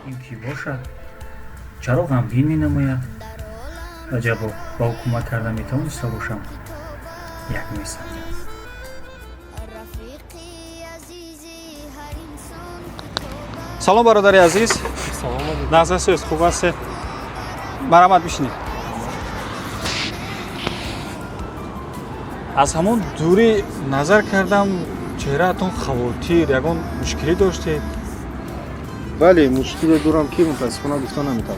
این کی باشد؟ چرا غمگین می نماید؟ عجبا با کمک کردن می توانسته باشم. یک میسنجد. سلام برادر عزیز. سلام علیکم. نازنین خوب هستی؟ مرحمت بشینید. از همون دوری نظر کردم چهرهتون خواطیر یگان مشکلی داشتید. بله مشکل دورم که متاسفانه گفتن نمیتونم.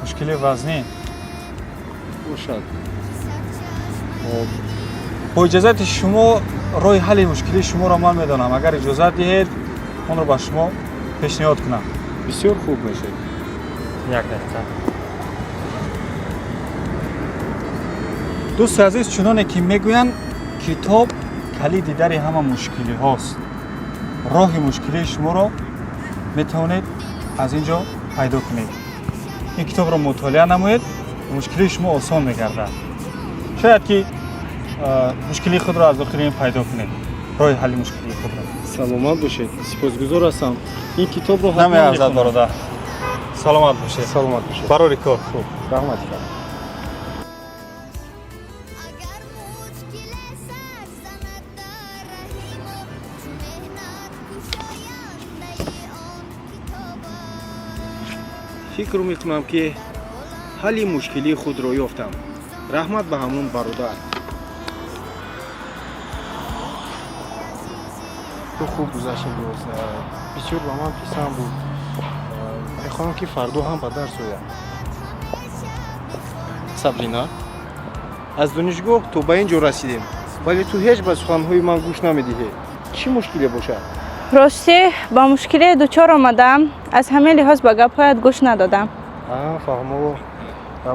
مشکلی وزنی. باشد. با اجازت شما راه حل مشکلی شما را من میدانم. اگر اجازه دهید اون رو با شما پیشنهاد کنم. بسیار خوب میشه. یک دقیقه. دوست عزیز چنانه که میگویند کتاب کلید در همه مشکلی هاست. راه مشکلی شما را میتوانید از اینجا پیدا کنید. این کتاب را مطالعه نمایید مشکلی شما آسان میگردد. شاید که مشکلی خود را از داخل این پیدا کنید. راه حل مشکلی خود را. سلامت باشید. سپاسگزار هستم. این کتاب رو نمی ارزد برادر. سلامت باشید. سلامت باشید. برای کار خوب. رحمت کنم. فکر میکنم که حل مشکلی خود را یافتم. رحمت به همون برادر. تو خوب گذشت امروز. بسیار با من پسند بود. میخوام که فردا هم به درس آیم. سابرینا، از دانشگاه تو به اینجا رسیدیم. ولی تو هیچ به سخنهای من گوش نمیدهی. چی مشکلی باشد؟ راستی با مشکلی دوچار آمدم. از همه لحاظ به گپ‌هایت گوش ندادم. فهمو.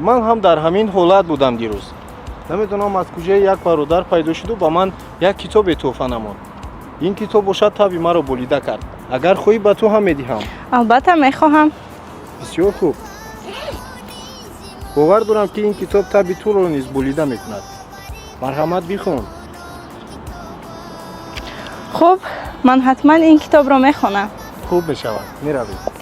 من هم در همین حالت بودم دیروز. نمیدونم از کجا یک برادر پیدا شد و با من یک کتاب تحفه نمود. این کتاب باشد طبع مرا بریده کرد. اگر خواهی به تو هم میدهم. البته میخواهم. بسیار خوب. باور دارم که این کتاب طبع تو را نیز بریده میکند. مرحمت بخون. خب من حتما این کتاب را میخوانم. خوب میشود. میروید.